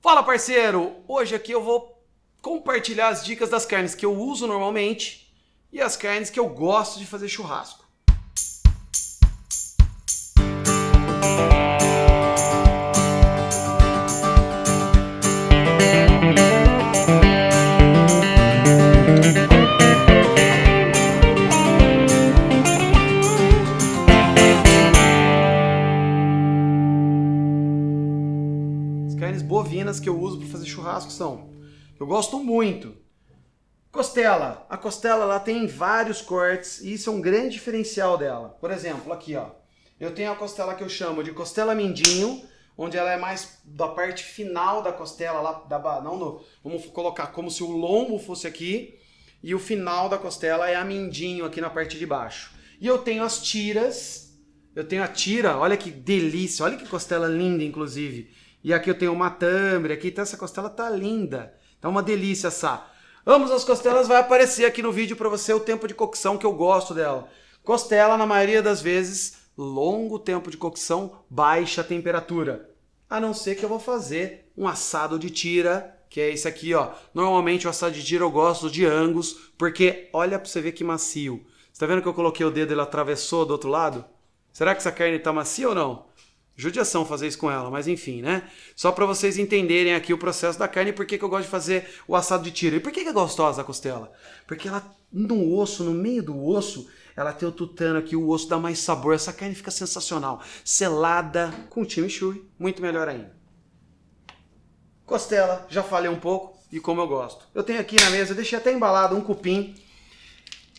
Fala, parceiro! Hoje aqui eu vou compartilhar as dicas das carnes que eu uso normalmente e as carnes que eu gosto de fazer churrasco. Carnes bovinas que eu uso para fazer churrasco são, eu gosto muito, costela. A costela ela tem vários cortes e isso é um grande diferencial dela. Por exemplo, aqui ó, eu tenho a costela que eu chamo de costela mindinho, onde ela é mais da parte final da costela, lá vamos colocar como se o lombo fosse aqui e o final da costela é a mindinho aqui na parte de baixo. E eu tenho as tiras, eu tenho a tira, olha que delícia, olha que costela linda inclusive. E aqui eu tenho uma tâmara, aqui então essa costela tá linda. Tá uma delícia assar. Ambas as costelas vai aparecer aqui no vídeo para você o tempo de cocção que eu gosto dela. Costela, na maioria das vezes, longo tempo de cocção, baixa temperatura. A não ser que eu vou fazer um assado de tira, que é esse aqui, ó. Normalmente o assado de tira eu gosto de Angus, porque olha para você ver que macio. Você tá vendo que eu coloquei o dedo e ele atravessou do outro lado? Será que essa carne tá macia ou não? Judiação fazer isso com ela, mas enfim, né? Só para vocês entenderem aqui o processo da carne e por que eu gosto de fazer o assado de tira. E por que é gostosa a costela? Porque ela, no osso, no meio do osso, ela tem o tutano aqui, o osso dá mais sabor. Essa carne fica sensacional. Selada com chimichurri, muito melhor ainda. Costela, já falei um pouco e como eu gosto. Eu tenho aqui na mesa, eu deixei até embalado um cupim.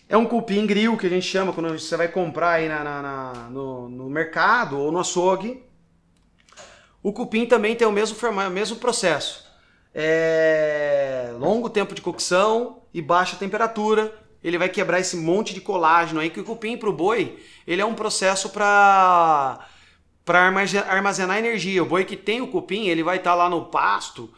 É um cupim grill que a gente chama quando você vai comprar aí no mercado ou no açougue. O cupim também tem o mesmo processo. Longo tempo de cocção e baixa temperatura. Ele vai quebrar esse monte de colágeno aí, que o cupim para o boi, ele é um processo para armazenar energia. O boi que tem o cupim, ele vai estar lá no pasto,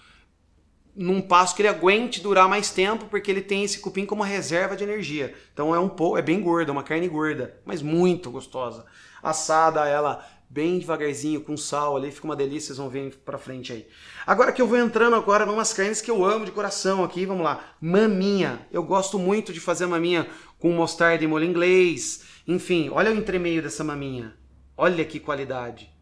num pasto que ele aguente durar mais tempo, porque ele tem esse cupim como reserva de energia. Então é bem gorda, uma carne gorda, mas muito gostosa. Assada ela bem devagarzinho, com sal ali, fica uma delícia, vocês vão ver pra frente aí. Agora que eu vou entrando agora em umas carnes que eu amo de coração aqui, vamos lá. Maminha, eu gosto muito de fazer maminha com mostarda e molho inglês. Enfim, olha o entremeio dessa maminha. Olha que qualidade.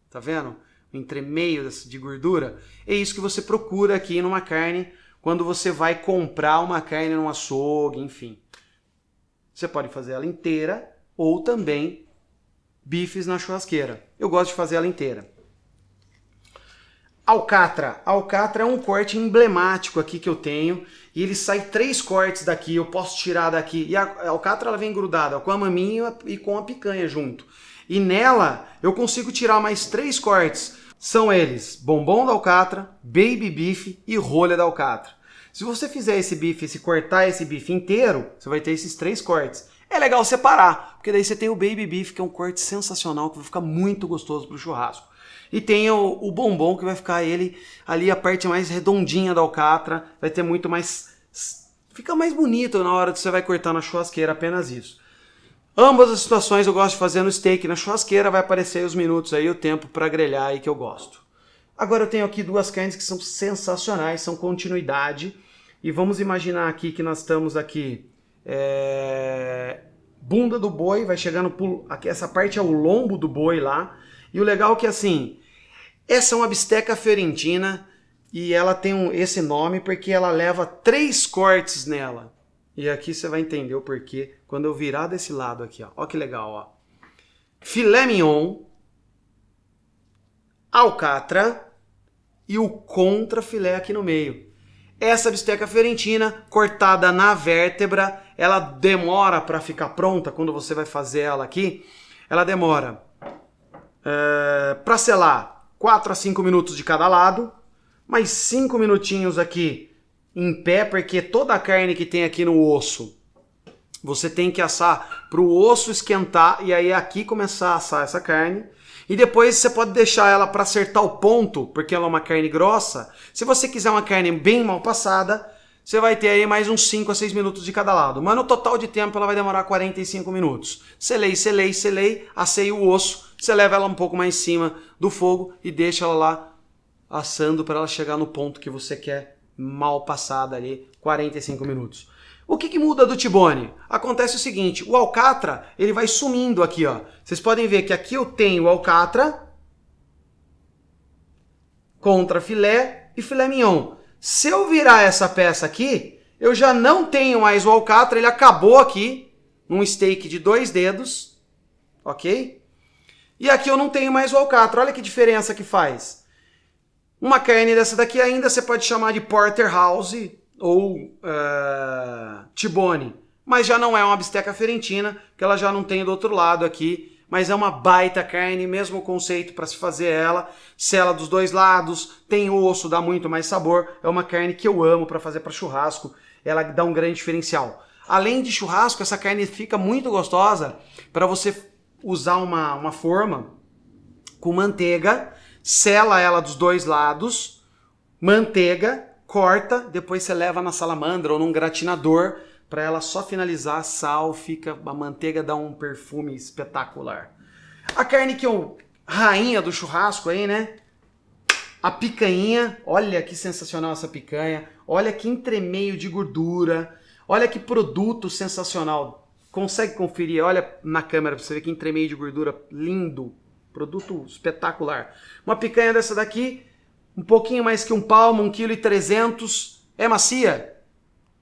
Tá vendo? Entremeio de gordura, é isso que você procura aqui numa carne quando você vai comprar uma carne num açougue, enfim. Você pode fazer ela inteira ou também bifes na churrasqueira. Eu gosto de fazer ela inteira. Alcatra. Alcatra é um corte emblemático aqui que eu tenho e ele sai 3 cortes daqui, eu posso tirar daqui. E a alcatra ela vem grudada com a maminha e com a picanha junto. E nela eu consigo tirar mais 3 cortes. São eles, bombom da alcatra, baby beef e rolha da alcatra. Se você fizer esse bife, cortar esse bife inteiro, você vai ter esses 3 cortes. É legal separar, porque daí você tem o baby beef, que é um corte sensacional, que vai ficar muito gostoso para o churrasco. E tem o bombom, que vai ficar ele ali a parte mais redondinha da alcatra, vai ter muito mais... Fica mais bonito na hora que você vai cortar na churrasqueira, apenas isso. Ambas as situações eu gosto de fazer no steak, na churrasqueira vai aparecer aí os minutos aí, o tempo para grelhar aí que eu gosto. Agora eu tenho aqui 2 carnes que são sensacionais, são continuidade. E vamos imaginar aqui que nós estamos aqui, bunda do boi, vai chegando, aqui, essa parte é o lombo do boi lá. E o legal é que assim, essa é uma bisteca fiorentina e ela tem esse nome porque ela leva 3 cortes nela. E aqui você vai entender o porquê quando eu virar desse lado aqui, ó. Ó que legal, ó. Filé mignon, alcatra e o contra filé aqui no meio. Essa bisteca fiorentina cortada na vértebra, ela demora para ficar pronta quando você vai fazer ela aqui. Ela demora para selar 4 a 5 minutos de cada lado, mais 5 minutinhos aqui em pé, porque toda a carne que tem aqui no osso, você tem que assar para o osso esquentar e aí aqui começar a assar essa carne. E depois você pode deixar ela para acertar o ponto, porque ela é uma carne grossa. Se você quiser uma carne bem mal passada, você vai ter aí mais uns 5 a 6 minutos de cada lado. Mas no total de tempo ela vai demorar 45 minutos. Selei, assei o osso, você leva ela um pouco mais em cima do fogo e deixa ela lá assando para ela chegar no ponto que você quer, mal passada ali, 45 minutos. O que muda do T-bone? Acontece o seguinte, o alcatra, ele vai sumindo aqui, ó. Vocês podem ver que aqui eu tenho o alcatra, contra filé e filé mignon. Se eu virar essa peça aqui, eu já não tenho mais o alcatra, ele acabou aqui, num steak de 2 dedos, ok? E aqui eu não tenho mais o alcatra, olha que diferença que faz. Uma carne dessa daqui ainda você pode chamar de porterhouse ou T-bone, mas já não é uma bisteca ferentina, porque ela já não tem do outro lado aqui, mas é uma baita carne, mesmo conceito para se fazer ela, sela dos 2 lados, tem osso, dá muito mais sabor, é uma carne que eu amo para fazer para churrasco, ela dá um grande diferencial. Além de churrasco, essa carne fica muito gostosa para você usar uma forma com manteiga, sela ela dos 2 lados, manteiga, corta, depois você leva na salamandra ou num gratinador para ela só finalizar, sal, a manteiga dá um perfume espetacular. A carne que eu, rainha do churrasco aí, né? A picanha, olha que sensacional essa picanha, olha que entremeio de gordura, olha que produto sensacional. Consegue conferir, olha na câmera para você ver que entremeio de gordura lindo, produto espetacular. Uma picanha dessa daqui, um pouquinho mais que um palmo, 1,3 kg, é macia?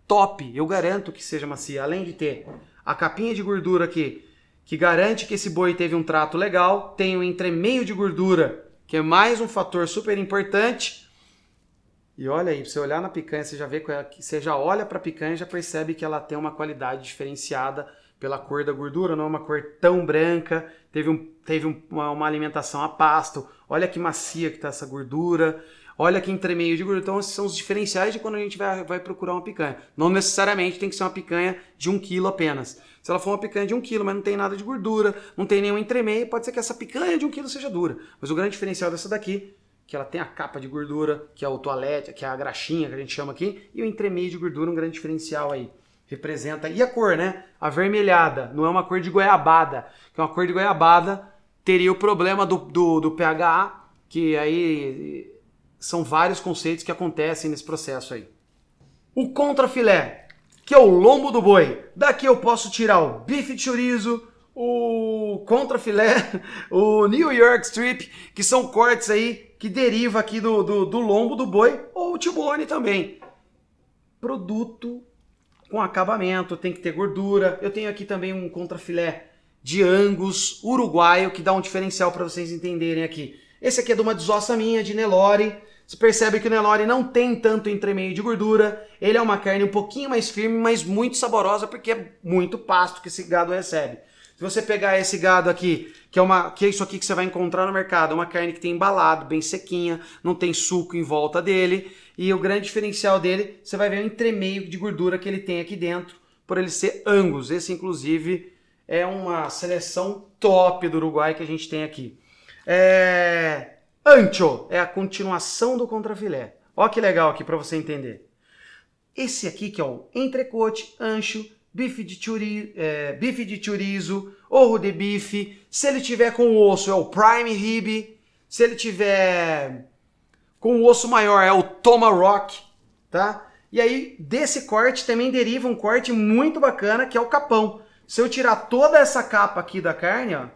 Top, eu garanto que seja macia, além de ter a capinha de gordura aqui, que garante que esse boi teve um trato legal, tem o entremeio de gordura, que é mais um fator super importante. E olha aí, pra você olhar na picanha, você já vê que você já olha para a picanha e já percebe que ela tem uma qualidade diferenciada pela cor da gordura, não é uma cor tão branca, teve uma alimentação a pasto, olha que macia que tá essa gordura. Olha que entremeio de gordura. Então esses são os diferenciais de quando a gente vai procurar uma picanha. Não necessariamente tem que ser uma picanha de 1 kg apenas. Se ela for uma picanha de 1 kg, mas não tem nada de gordura, não tem nenhum entremeio, pode ser que essa picanha de 1 kg seja dura. Mas o grande diferencial dessa daqui, que ela tem a capa de gordura, que é o toalete, que é a graxinha que a gente chama aqui, e o entremeio de gordura, um grande diferencial aí. Representa. E a cor, né? Avermelhada. Não é uma cor de goiabada. Que é uma cor de goiabada teria o problema do pH, que aí são vários conceitos que acontecem nesse processo aí. O contrafilé, que é o lombo do boi. Daqui eu posso tirar o bife de chorizo, o contrafilé, o New York Strip, que são cortes aí que derivam aqui do lombo do boi, ou o T-bone também. Produto com acabamento, tem que ter gordura. Eu tenho aqui também um contrafilé de Angus uruguaio, que dá um diferencial para vocês entenderem aqui. Esse aqui é de uma desossa minha, de Nelore. Você percebe que o Nelore não tem tanto entremeio de gordura. Ele é uma carne um pouquinho mais firme, mas muito saborosa, porque é muito pasto que esse gado recebe. Se você pegar esse gado aqui, que é isso aqui que você vai encontrar no mercado, uma carne que tem embalado, bem sequinha, não tem suco em volta dele. E o grande diferencial dele, você vai ver o entremeio de gordura que ele tem aqui dentro, por ele ser Angus. Esse, inclusive, é uma seleção top do Uruguai que a gente tem aqui. Ancho é a continuação do contrafilé. Olha que legal aqui para você entender. Esse aqui que é o entrecote, ancho, bife de chorizo, orro de bife. Se ele tiver com osso é o prime rib. Se ele tiver com o osso maior é o tomahawk, tá? E aí desse corte também deriva um corte muito bacana que é o capão. Se eu tirar toda essa capa aqui da carne, ó,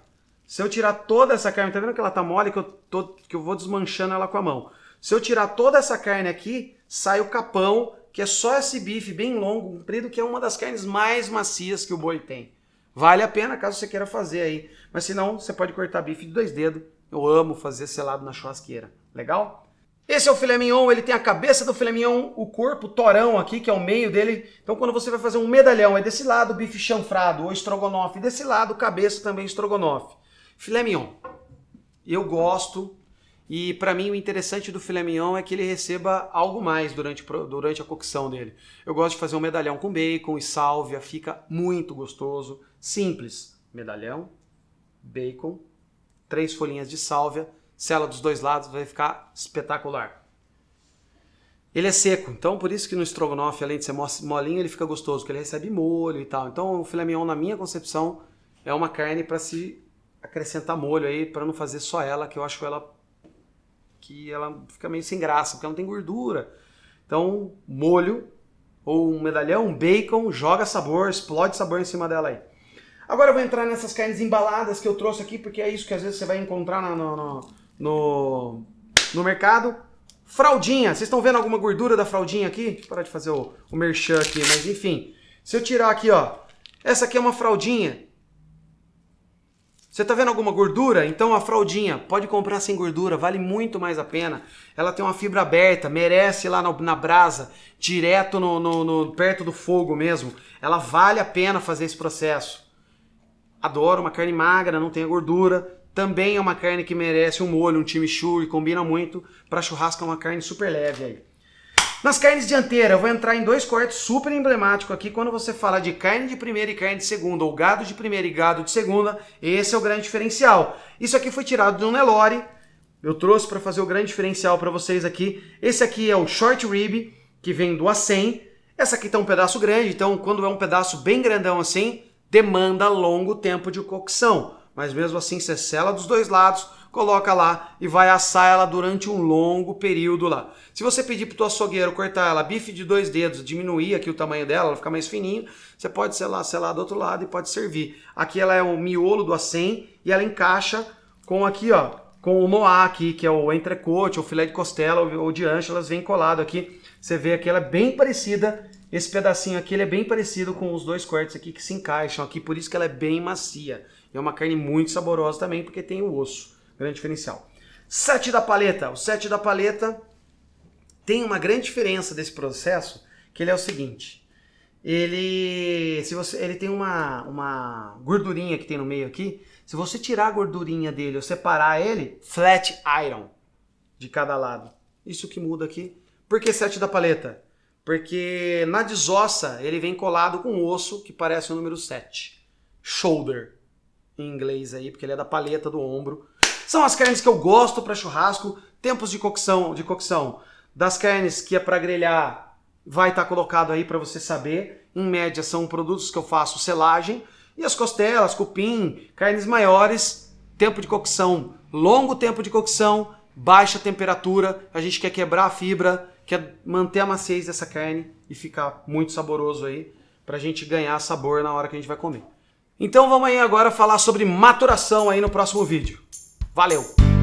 se eu tirar toda essa carne, tá vendo que ela tá mole, que eu vou desmanchando ela com a mão. Se eu tirar toda essa carne aqui, sai o capão, que é só esse bife bem longo, comprido, que é uma das carnes mais macias que o boi tem. Vale a pena caso você queira fazer aí. Mas se não, você pode cortar bife de 2 dedos. Eu amo fazer selado na churrasqueira. Legal? Esse é o filé mignon, ele tem a cabeça do filé mignon, o corpo, o torão aqui, que é o meio dele. Então quando você vai fazer um medalhão, é desse lado bife chanfrado ou estrogonofe, desse lado cabeça também estrogonofe. Filé mignon, eu gosto, e para mim o interessante do filé mignon é que ele receba algo mais durante a cocção dele. Eu gosto de fazer um medalhão com bacon e sálvia, fica muito gostoso, simples. Medalhão, bacon, 3 folhinhas de sálvia, sela dos 2 lados, vai ficar espetacular. Ele é seco, então por isso que no estrogonofe, além de ser molinho, ele fica gostoso, porque ele recebe molho e tal. Então o filé mignon, na minha concepção, é uma carne para se acrescentar molho aí, para não fazer só ela, que eu acho ela que ela fica meio sem graça, porque ela não tem gordura. Então, molho ou um medalhão, um bacon, joga sabor, explode sabor em cima dela aí. Agora eu vou entrar nessas carnes embaladas que eu trouxe aqui, porque é isso que às vezes você vai encontrar no mercado. Fraldinha, vocês estão vendo alguma gordura da fraldinha aqui? Deixa eu parar de fazer o merchan aqui, mas enfim. Se eu tirar aqui, ó, essa aqui é uma fraldinha. Você tá vendo alguma gordura? Então a fraldinha pode comprar sem gordura, vale muito mais a pena. Ela tem uma fibra aberta, merece lá na brasa, direto perto do fogo mesmo. Ela vale a pena fazer esse processo. Adoro uma carne magra, não tem a gordura. Também é uma carne que merece um molho, um chimichurri, combina muito. Para churrasco é uma carne super leve aí. Nas carnes dianteiras, eu vou entrar em dois cortes super emblemáticos aqui. Quando você fala de carne de primeira e carne de segunda, ou gado de primeira e gado de segunda, esse é o grande diferencial. Isso aqui foi tirado de um Nelore. Eu trouxe para fazer o grande diferencial para vocês aqui. Esse aqui é o short rib, que vem do A100. Essa aqui tá um pedaço grande, então quando é um pedaço bem grandão assim, demanda longo tempo de cocção. Mas mesmo assim você sela dos dois lados, coloca lá e vai assar ela durante um longo período lá. Se você pedir pro teu açougueiro cortar ela bife de 2 dedos, diminuir aqui o tamanho dela, ela ficar mais fininho, você pode selar do outro lado e pode servir. Aqui ela é o miolo do A100 e ela encaixa com aqui, ó, com o moá aqui, que é o entrecote, ou filé de costela ou de ancho, elas vêm colado aqui. Você vê que ela é bem parecida, esse pedacinho aqui ele é bem parecido com os dois cortes aqui que se encaixam aqui, por isso que ela é bem macia. E é uma carne muito saborosa também, porque tem o osso. Grande diferencial. Sete da paleta. O sete da paleta tem uma grande diferença desse processo, que ele é o seguinte. Ele tem uma gordurinha que tem no meio aqui. Se você tirar a gordurinha dele ou separar ele, flat iron de cada lado. Isso que muda aqui. Por que sete da paleta? Porque na desossa ele vem colado com um osso que parece o número 7. Shoulder. Em inglês aí, porque ele é da paleta do ombro. São as carnes que eu gosto para churrasco. Tempos de cocção das carnes que é para grelhar vai estar colocado aí para você saber. Em média são produtos que eu faço selagem. E as costelas, cupim, carnes maiores, tempo de cocção, longo tempo de cocção, baixa temperatura. A gente quer quebrar a fibra, quer manter a maciez dessa carne e ficar muito saboroso aí para a gente ganhar sabor na hora que a gente vai comer. Então vamos aí agora falar sobre maturação aí no próximo vídeo. Valeu!